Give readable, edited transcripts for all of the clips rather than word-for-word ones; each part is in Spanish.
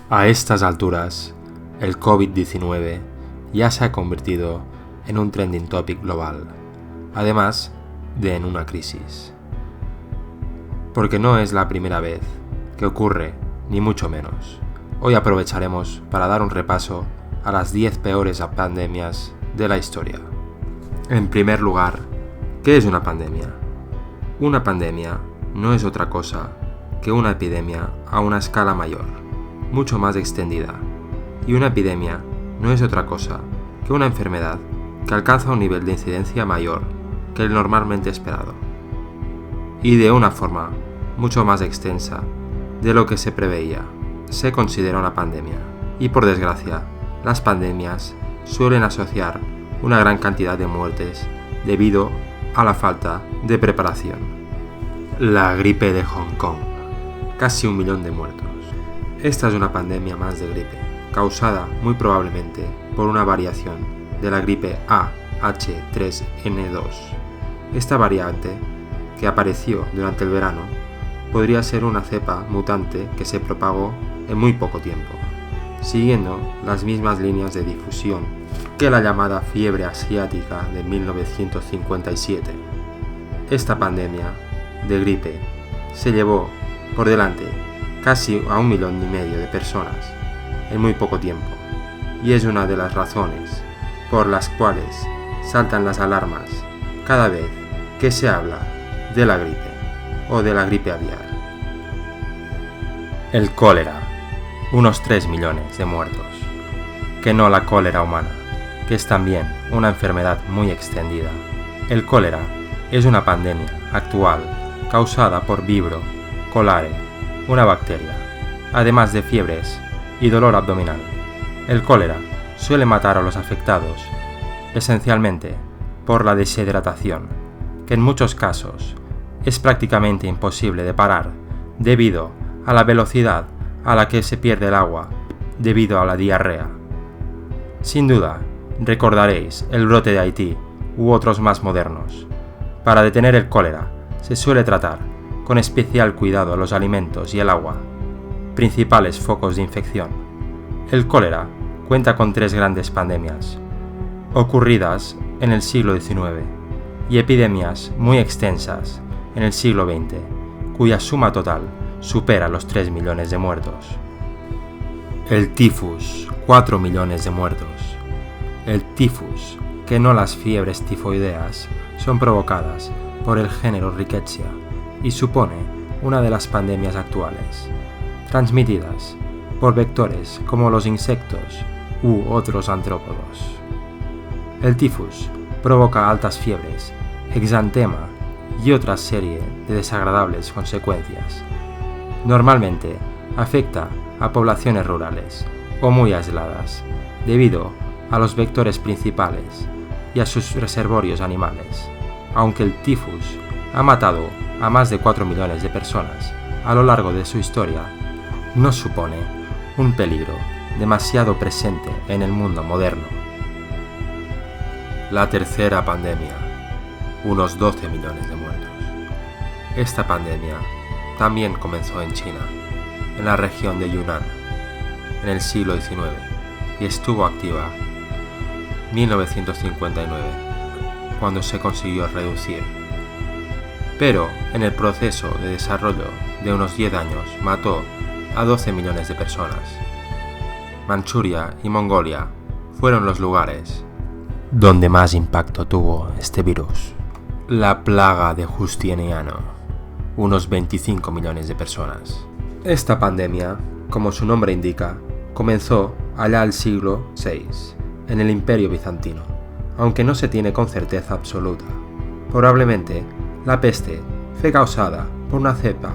A estas alturas, el COVID-19 ya se ha convertido en un trending topic global, además de en una crisis. Porque no es la primera vez que ocurre, ni mucho menos. Hoy aprovecharemos para dar un repaso a las 10 peores pandemias de la historia. En primer lugar, ¿qué es una pandemia? Una pandemia no es otra cosa que una epidemia a una escala mayor, mucho más extendida. Y una epidemia no es otra cosa que una enfermedad que alcanza un nivel de incidencia mayor que el normalmente esperado. Y de una forma mucho más extensa de lo que se preveía, se considera una pandemia. Y por desgracia, las pandemias suelen asociar una gran cantidad de muertes debido a la falta de preparación. La gripe de Hong Kong. Casi 1 millón de muertos. Esta es una pandemia más de gripe, causada muy probablemente por una variación de la gripe AH3N2. Esta variante, que apareció durante el verano, podría ser una cepa mutante que se propagó en muy poco tiempo, siguiendo las mismas líneas de difusión que la llamada fiebre asiática de 1957. Esta pandemia de gripe se llevó por delante casi a 1,5 millones de personas en muy poco tiempo, y es una de las razones por las cuales saltan las alarmas cada vez que se habla de la gripe o de la gripe aviar. El cólera, unos 3 millones de muertos, que no la cólera humana, que es también una enfermedad muy extendida. El cólera es una pandemia actual causada por Vibrio cholerae, una bacteria, además de fiebres y dolor abdominal. El cólera suele matar a los afectados, esencialmente por la deshidratación, que en muchos casos es prácticamente imposible de parar debido a la velocidad a la que se pierde el agua debido a la diarrea. Sin duda, recordaréis el brote de Haití u otros más modernos. Para detener el cólera se suele tratar con especial cuidado a los alimentos y el agua, principales focos de infección. El cólera cuenta con 3 grandes pandemias, ocurridas en el siglo XIX, y epidemias muy extensas en el siglo XX, cuya suma total supera los 3 millones de muertos. El tifus, 4 millones de muertos. El tifus, que no las fiebres tifoideas, son provocadas por el género Rickettsia y supone una de las pandemias actuales, transmitidas por vectores como los insectos u otros artrópodos. El tifus provoca altas fiebres, exantema y otra serie de desagradables consecuencias. Normalmente afecta a poblaciones rurales o muy aisladas, debido a los vectores principales y a sus reservorios animales. Aunque el tifus ha matado a más de 4 millones de personas a lo largo de su historia, no supone un peligro demasiado presente en el mundo moderno. La tercera pandemia, unos 12 millones de muertos. Esta pandemia también comenzó en China, en la región de Yunnan, en el siglo XIX, y estuvo activa en 1959, cuando se consiguió reducir. Pero en el proceso de desarrollo de unos 10 años mató a 12 millones de personas. Manchuria y Mongolia fueron los lugares donde más impacto tuvo este virus. La plaga de Justiniano, unos 25 millones de personas. Esta pandemia, como su nombre indica, comenzó allá al siglo VI, en el Imperio Bizantino, aunque no se tiene con certeza absoluta. Probablemente, la peste fue causada por una cepa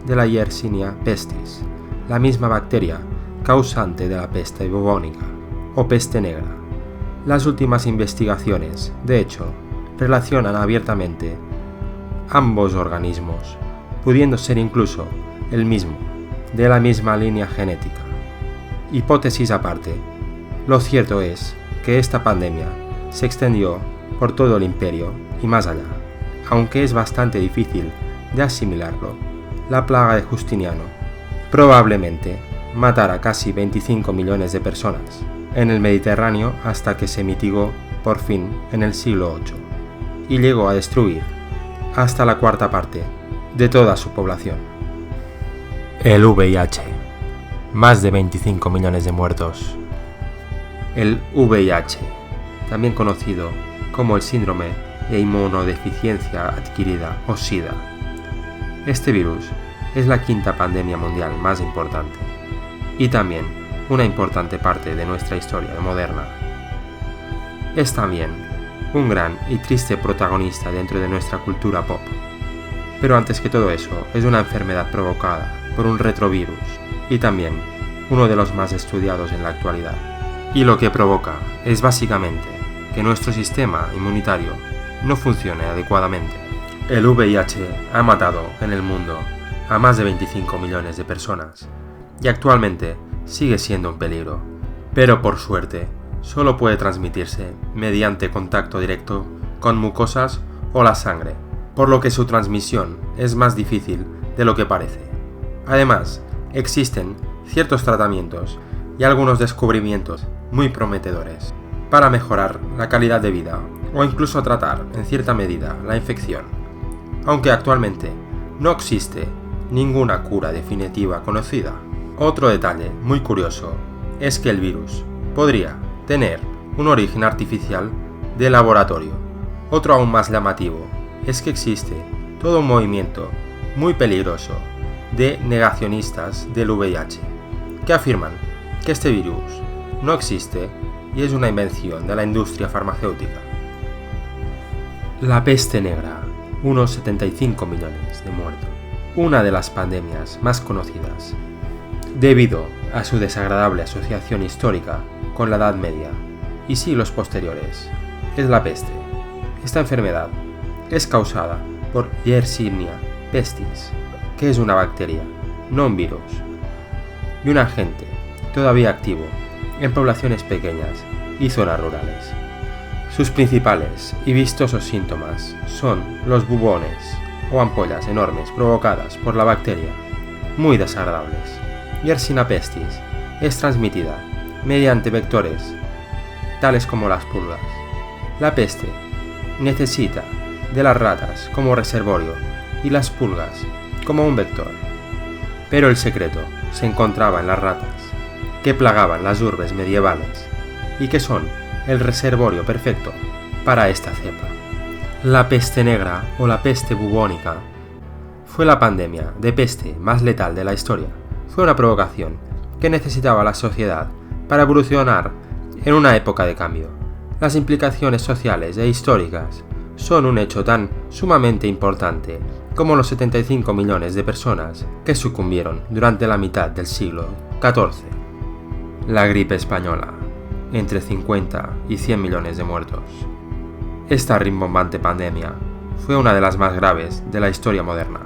de la Yersinia pestis, la misma bacteria causante de la peste bubónica o peste negra. Las últimas investigaciones, de hecho, relacionan abiertamente ambos organismos, pudiendo ser incluso el mismo, de la misma línea genética. Hipótesis aparte, lo cierto es que esta pandemia se extendió por todo el imperio y más allá. Aunque es bastante difícil de asimilarlo, la plaga de Justiniano probablemente matar a casi 25 millones de personas en el Mediterráneo hasta que se mitigó por fin en el siglo VIII y llegó a destruir hasta la cuarta parte de toda su población. El VIH. Más de 25 millones de muertos. El VIH, también conocido como el síndrome de inmunodeficiencia adquirida o SIDA. Este virus es la quinta pandemia mundial más importante y también una importante parte de nuestra historia moderna. Es también un gran y triste protagonista dentro de nuestra cultura pop. Pero antes que todo eso, es una enfermedad provocada por un retrovirus y también uno de los más estudiados en la actualidad. Y lo que provoca es básicamente que nuestro sistema inmunitario no funcione adecuadamente. El VIH ha matado en el mundo a más de 25 millones de personas y actualmente sigue siendo un peligro, pero por suerte solo puede transmitirse mediante contacto directo con mucosas o la sangre, por lo que su transmisión es más difícil de lo que parece. Además, existen ciertos tratamientos y algunos descubrimientos muy prometedores para mejorar la calidad de vida o incluso tratar en cierta medida la infección, aunque actualmente no existe ninguna cura definitiva conocida. Otro detalle muy curioso es que el virus podría tener un origen artificial de laboratorio. Otro aún más llamativo es que existe todo un movimiento muy peligroso de negacionistas del VIH, que afirman que este virus no existe y es una invención de la industria farmacéutica. La peste negra, unos 75 millones de muertos, una de las pandemias más conocidas, debido a su desagradable asociación histórica con la Edad Media y siglos posteriores, es la peste. Esta enfermedad es causada por Yersinia pestis, que es una bacteria, no un virus, y un agente todavía activo en poblaciones pequeñas y zonas rurales. Sus principales y vistosos síntomas son los bubones o ampollas enormes provocadas por la bacteria, muy desagradables. Yersinia pestis es transmitida mediante vectores tales como las pulgas. La peste necesita de las ratas como reservorio y las pulgas como un vector. Pero el secreto se encontraba en las ratas, que plagaban las urbes medievales y que son el reservorio perfecto para esta cepa. La peste negra o la peste bubónica fue la pandemia de peste más letal de la historia. Fue una provocación que necesitaba la sociedad para evolucionar en una época de cambio. Las implicaciones sociales e históricas son un hecho tan sumamente importante como los 75 millones de personas que sucumbieron durante la mitad del siglo XIV. La gripe española, entre 50 y 100 millones de muertos. Esta rimbombante pandemia fue una de las más graves de la historia moderna,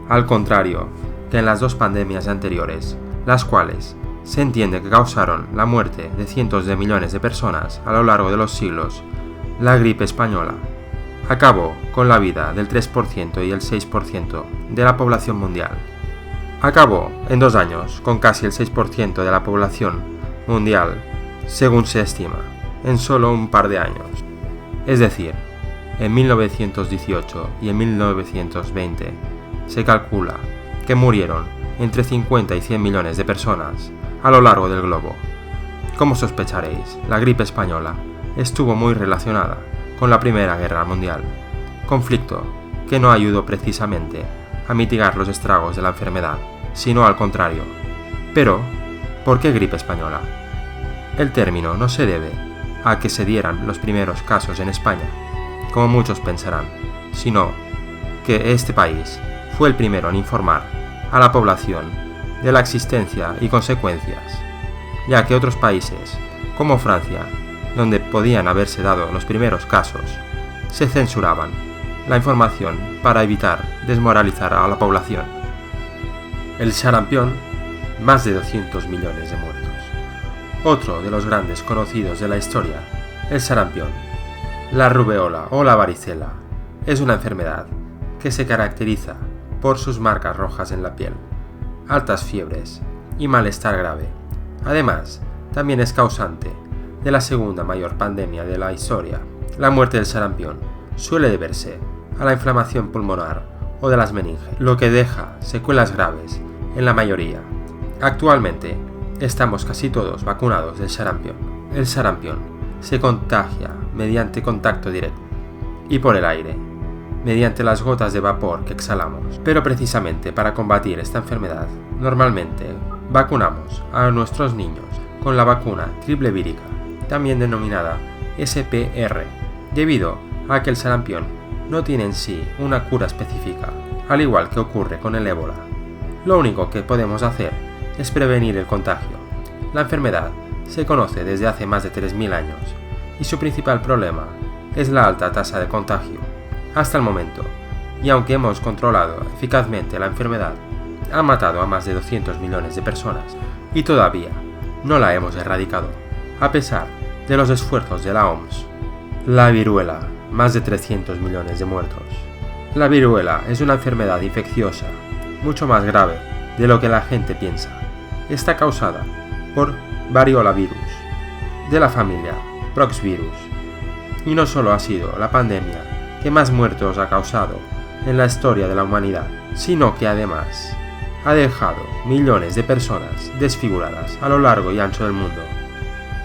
al contrario que en las dos pandemias anteriores, las cuales se entiende que causaron la muerte de cientos de millones de personas a lo largo de los siglos. La gripe española acabó con la vida del 3% y el 6% de la población mundial. Acabó en 2 años con casi el 6% de la población mundial, según se estima, en solo un par de años. Es decir, en 1918 y en 1920 se calcula que murieron entre 50 y 100 millones de personas a lo largo del globo. Como sospecharéis, la gripe española estuvo muy relacionada con la Primera Guerra Mundial, conflicto que no ayudó precisamente a mitigar los estragos de la enfermedad, sino al contrario. Pero, ¿por qué gripe española? El término no se debe a que se dieran los primeros casos en España, como muchos pensarán, sino que este país fue el primero en informar a la población de la existencia y consecuencias, ya que otros países, como Francia, donde podían haberse dado los primeros casos, se censuraban la información para evitar desmoralizar a la población. El sarampión, más de 200 millones de muertos. Otro de los grandes conocidos de la historia, el sarampión. La rubeola o la varicela es una enfermedad que se caracteriza por sus marcas rojas en la piel, altas fiebres y malestar grave. Además, también es causante de la segunda mayor pandemia de la historia. La muerte del sarampión suele deberse a la inflamación pulmonar o de las meninges, lo que deja secuelas graves en la mayoría. Actualmente, estamos casi todos vacunados del sarampión. El sarampión se contagia mediante contacto directo y por el aire, mediante las gotas de vapor que exhalamos. Pero precisamente para combatir esta enfermedad, normalmente vacunamos a nuestros niños con la vacuna triple vírica, también denominada SPR, debido a que el sarampión no tiene en sí una cura específica, al igual que ocurre con el ébola. Lo único que podemos hacer es prevenir el contagio. La enfermedad se conoce desde hace más de 3.000 años y su principal problema es la alta tasa de contagio. Hasta el momento, y aunque hemos controlado eficazmente la enfermedad, ha matado a más de 200 millones de personas y todavía no la hemos erradicado, a pesar de los esfuerzos de la OMS. La viruela, más de 300 millones de muertos. La viruela es una enfermedad infecciosa, mucho más grave de lo que la gente piensa. Está causada por variolavirus, de la familia Proxvirus, y no solo ha sido la pandemia que más muertos ha causado en la historia de la humanidad, sino que además ha dejado millones de personas desfiguradas a lo largo y ancho del mundo.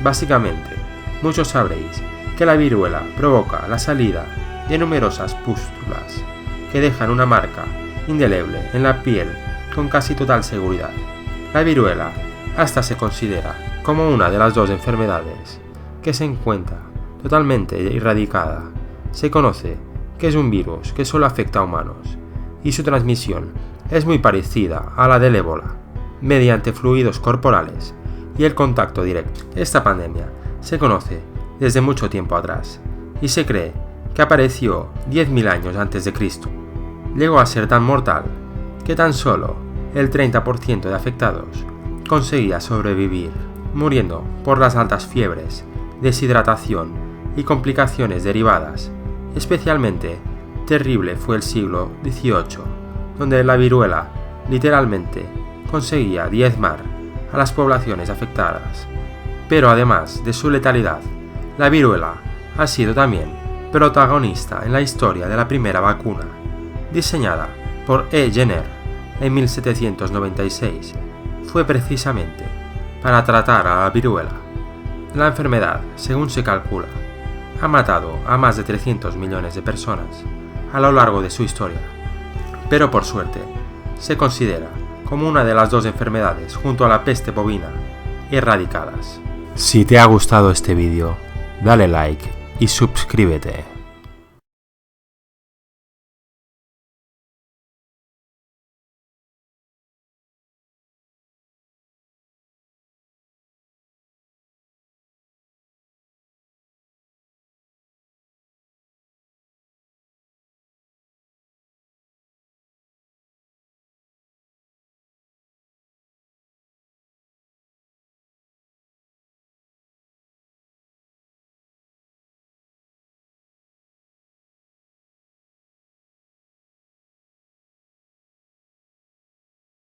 Básicamente, muchos sabréis que la viruela provoca la salida de numerosas pústulas que dejan una marca indeleble en la piel con casi total seguridad. La viruela hasta se considera como una de las dos enfermedades que se encuentra totalmente erradicada. Se conoce que es un virus que solo afecta a humanos y su transmisión es muy parecida a la del ébola, mediante fluidos corporales y el contacto directo. Esta pandemia se conoce desde mucho tiempo atrás y se cree que apareció 10.000 años antes de Cristo. Llegó a ser tan mortal que tan solo el 30% de afectados conseguía sobrevivir, muriendo por las altas fiebres, deshidratación y complicaciones derivadas. Especialmente terrible fue el siglo XVIII, donde la viruela literalmente conseguía diezmar a las poblaciones afectadas. Pero además de su letalidad, la viruela ha sido también protagonista en la historia de la primera vacuna, diseñada por E. Jenner en 1796. Fue precisamente para tratar a la viruela. La enfermedad, según se calcula, ha matado a más de 300 millones de personas a lo largo de su historia, pero por suerte se considera como una de las dos enfermedades junto a la peste bovina erradicadas. Si te ha gustado este vídeo, dale like y suscríbete.